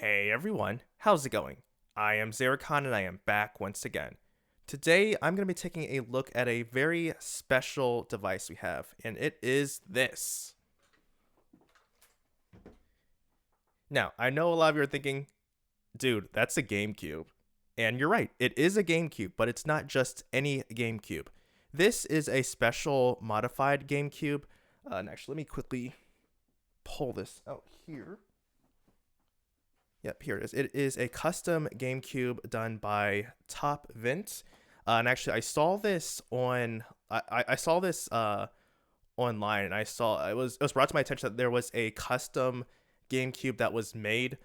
Hey everyone, how's it going? I am Xeracon and I am back once again. Today I'm going to be taking a look at a very special device we have, and it is this. Now, I know a lot of you are thinking, dude, that's a GameCube. And you're right, it is a GameCube, but it's not just any GameCube. This is a special modified GameCube. And actually, let me quickly pull this out here. Yep, here it is. It is a custom GameCube done by Top Vint. And actually, I saw this on I saw this online, and I saw it was brought to my attention that there was a custom GameCube that was made.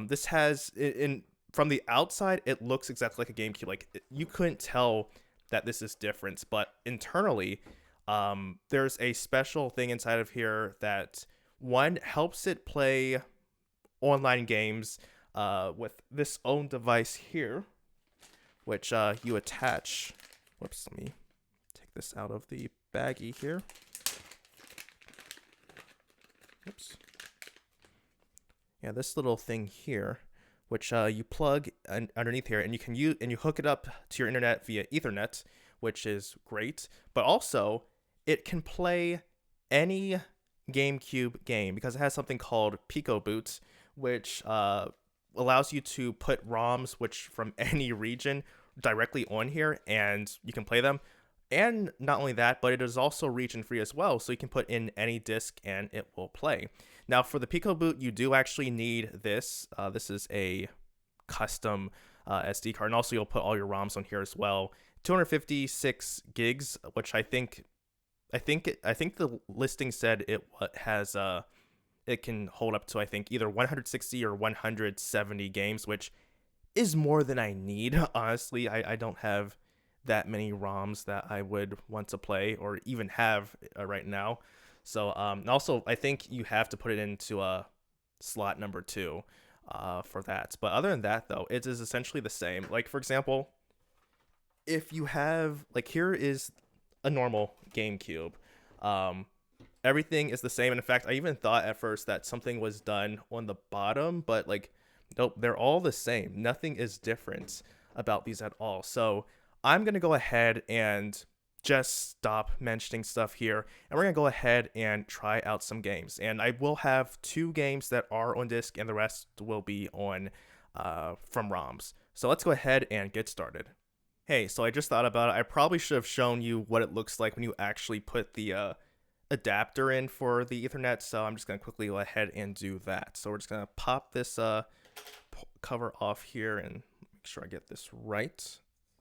This has in from the outside, it looks exactly like a GameCube. Like you couldn't tell that this is different, but internally, there's a special thing inside of here that one helps it play online games with this own device here, which you attach. Whoops, let me take this out of the baggie here. Oops. Yeah, this little thing here, which you plug underneath here, and you can use and you hook it up to your internet via Ethernet, which is great. But also, it can play any GameCube game because it has something called Pico Boot, which allows you to put ROMs which from any region directly on here, and you can play them. And not only that, but it is also region free as well, so you can put in any disc and it will play. Now, for the Pico Boot, you do actually need this. This is a custom SD card, and also you'll put all your ROMs on here as well. 256 gigs, which I think the listing said it has it can hold up to, I think, either 160 or 170 games, which is more than I need. Honestly, I don't have that many ROMs that I would want to play or even have right now. So also, I think you have to put it into slot number 2 for that. But other than that, though, it is essentially the same. Like, for example, if you have, like, here is a normal GameCube. Everything is the same. And in fact, I even thought at first that something was done on the bottom, but like, nope, they're all the same. Nothing is different about these at all. So I'm going to go ahead and just stop mentioning stuff here, and we're going to go ahead and try out some games. And I will have 2 games that are on disc, and the rest will be on from ROMs. So let's go ahead and get started. Hey, so I just thought about it. I probably should have shown you what it looks like when you actually put the adapter in for the Ethernet, so I'm just going to quickly go ahead and do that. So we're just going to pop this cover off here and make sure I get this right.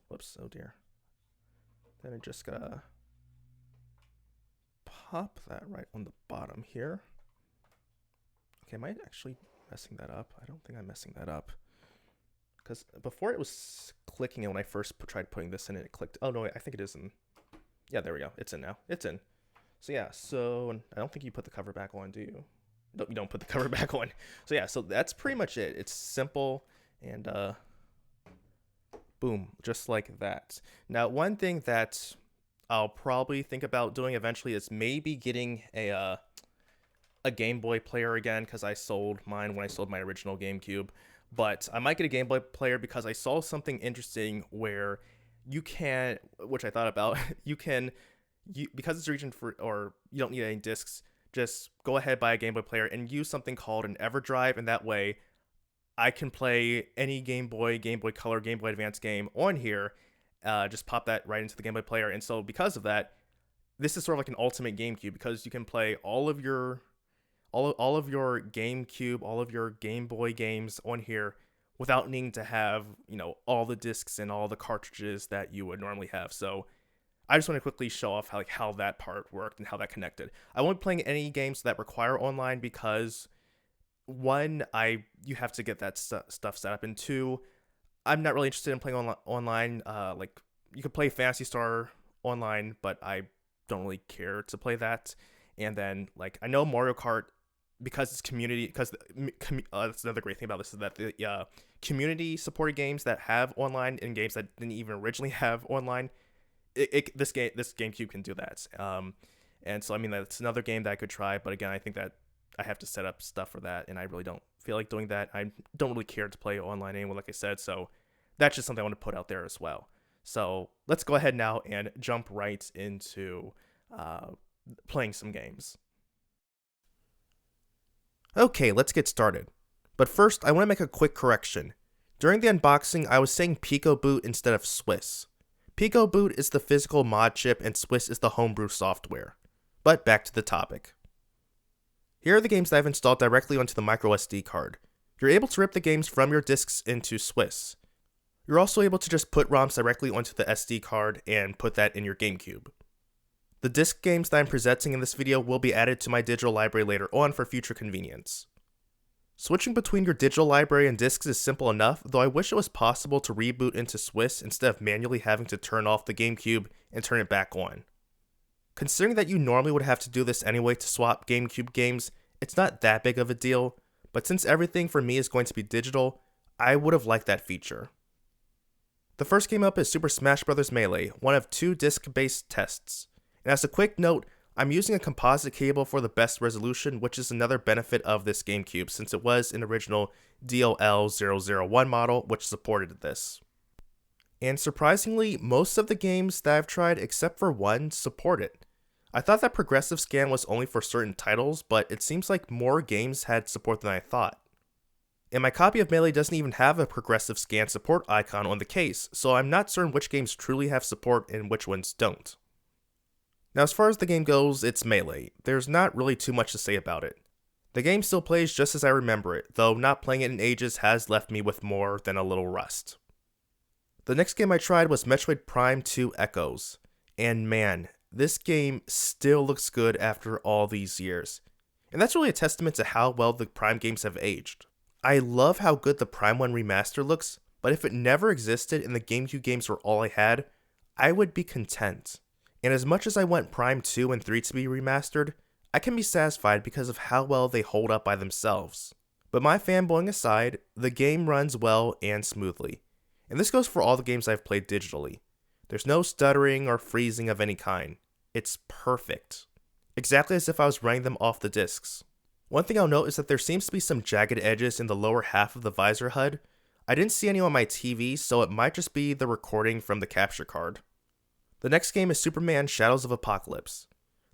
Whoops, oh dear. Then I just gotta pop that right on the bottom here. Okay, am I actually messing that up? I don't think I'm messing that up. Because before it was clicking, and when I first tried putting this in, it clicked. Oh no, I think it is in. Yeah, there we go. It's in now. It's in. So yeah, so I don't think you put the cover back on, do you? No, you don't put the cover back on. So yeah, so that's pretty much it. It's simple and boom, just like that. Now, one thing that I'll probably think about doing eventually is maybe getting a Game Boy player again, because I sold mine when I sold my original GameCube. But I might get a Game Boy player because I saw something interesting where you can, which I thought about, because it's region for, or you don't need any discs, just go ahead, buy a Game Boy player and use something called an EverDrive, and that way I can play any Game Boy, Game Boy Color, Game Boy Advance game on here. Just pop that right into the Game Boy player, and so because of that, this is sort of like an ultimate GameCube, because you can play all of your GameCube, all of your Game Boy games on here without needing to have, all the discs and all the cartridges that you would normally have. So I just want to quickly show off how that part worked and how that connected. I won't be playing any games that require online because, one, you have to get that stuff set up, and 2, I'm not really interested in playing online. Like, you could play Phantasy Star online, but I don't really care to play that. And then, like, I know Mario Kart, because it's community, because that's another great thing about this, is that the community supported games that have online and games that didn't even originally have online, this GameCube can do that. And so, I mean, that's another game that I could try, but again, I think that I have to set up stuff for that, and I really don't feel like doing that. I don't really care to play online anyway, like I said, so that's just something I want to put out there as well. So let's go ahead now and jump right into playing some games. Okay, let's get started. But first, I want to make a quick correction. During the unboxing, I was saying Pico Boot instead of Swiss. Pico Boot is the physical mod chip and Swiss is the homebrew software. But back to the topic. Here are the games that I've installed directly onto the microSD card. You're able to rip the games from your discs into Swiss. You're also able to just put ROMs directly onto the SD card and put that in your GameCube. The disc games that I'm presenting in this video will be added to my digital library later on for future convenience. Switching between your digital library and discs is simple enough, though I wish it was possible to reboot into Swiss instead of manually having to turn off the GameCube and turn it back on. Considering that you normally would have to do this anyway to swap GameCube games, it's not that big of a deal, but since everything for me is going to be digital, I would have liked that feature. The first game up is Super Smash Bros. Melee, one of 2 disc-based tests. And as a quick note, I'm using a composite cable for the best resolution, which is another benefit of this GameCube since it was an original DLL001 model which supported this. And surprisingly, most of the games that I've tried except for one support it. I thought that progressive scan was only for certain titles, but it seems like more games had support than I thought. And my copy of Melee doesn't even have a progressive scan support icon on the case, so I'm not certain which games truly have support and which ones don't. Now as far as the game goes, it's Melee. There's not really too much to say about it. The game still plays just as I remember it, though not playing it in ages has left me with more than a little rust. The next game I tried was Metroid Prime 2 Echoes, and man, this game still looks good after all these years. And that's really a testament to how well the Prime games have aged. I love how good the Prime 1 remaster looks, but if it never existed and the GameCube games were all I had, I would be content. And as much as I want Prime 2 and 3 to be remastered, I can be satisfied because of how well they hold up by themselves. But my fanboying aside, the game runs well and smoothly. And this goes for all the games I've played digitally. There's no stuttering or freezing of any kind. It's perfect. Exactly as if I was running them off the discs. One thing I'll note is that there seems to be some jagged edges in the lower half of the visor HUD. I didn't see any on my TV, so it might just be the recording from the capture card. The next game is Superman Shadows of Apocalypse.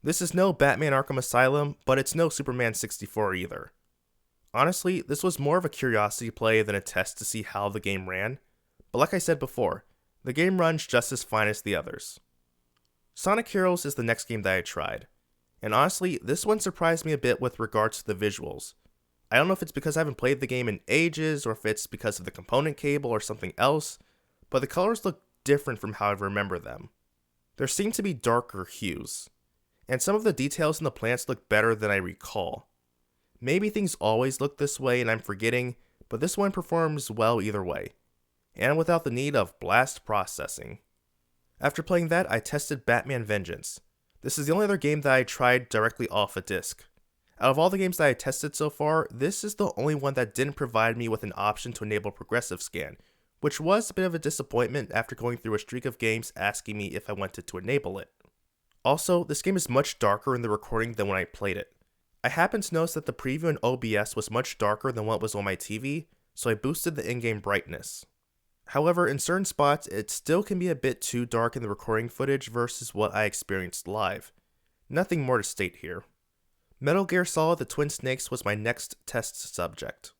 This is no Batman Arkham Asylum, but it's no Superman 64 either. Honestly, this was more of a curiosity play than a test to see how the game ran, but like I said before, the game runs just as fine as the others. Sonic Heroes is the next game that I tried, and honestly, this one surprised me a bit with regards to the visuals. I don't know if it's because I haven't played the game in ages, or if it's because of the component cable or something else, but the colors look different from how I remember them. There seem to be darker hues, and some of the details in the plants look better than I recall. Maybe things always look this way and I'm forgetting, but this one performs well either way, and without the need of blast processing. After playing that, I tested Batman Vengeance. This is the only other game that I tried directly off a disc. Out of all the games that I tested so far, this is the only one that didn't provide me with an option to enable progressive scan, which was a bit of a disappointment after going through a streak of games asking me if I wanted to enable it. Also, this game is much darker in the recording than when I played it. I happened to notice that the preview in OBS was much darker than what was on my TV, so I boosted the in-game brightness. However, in certain spots, it still can be a bit too dark in the recording footage versus what I experienced live. Nothing more to state here. Metal Gear Solid: The Twin Snakes was my next test subject.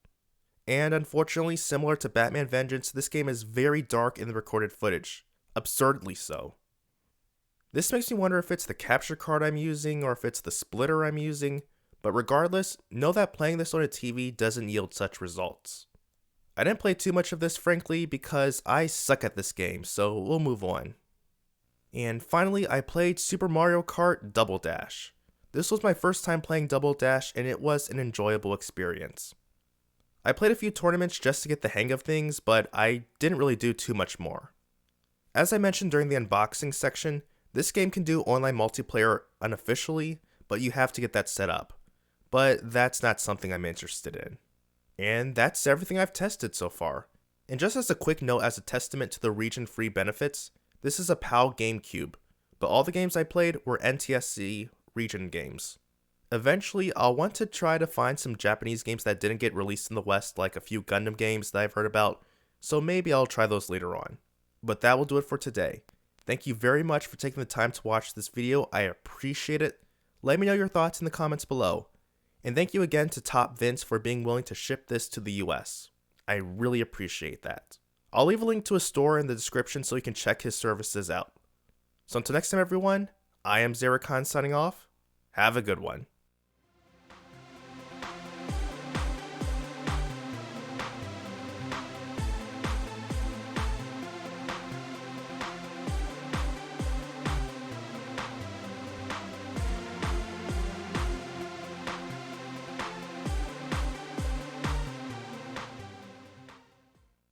And unfortunately, similar to Batman Vengeance, this game is very dark in the recorded footage. Absurdly so. This makes me wonder if it's the capture card I'm using or if it's the splitter I'm using, but regardless, know that playing this on a TV doesn't yield such results. I didn't play too much of this frankly because I suck at this game, so we'll move on. And finally, I played Super Mario Kart Double Dash. This was my first time playing Double Dash and it was an enjoyable experience. I played a few tournaments just to get the hang of things, but I didn't really do too much more. As I mentioned during the unboxing section, this game can do online multiplayer unofficially, but you have to get that set up. But that's not something I'm interested in. And that's everything I've tested so far. And just as a quick note as a testament to the region-free benefits, this is a PAL GameCube, but all the games I played were NTSC region games. Eventually, I'll want to try to find some Japanese games that didn't get released in the West, like a few Gundam games that I've heard about, so maybe I'll try those later on. But that will do it for today. Thank you very much for taking the time to watch this video, I appreciate it. Let me know your thoughts in the comments below. And thank you again to Top Vince for being willing to ship this to the US. I really appreciate that. I'll leave a link to a store in the description so you can check his services out. So until next time everyone, I am Xeracon signing off. Have a good one.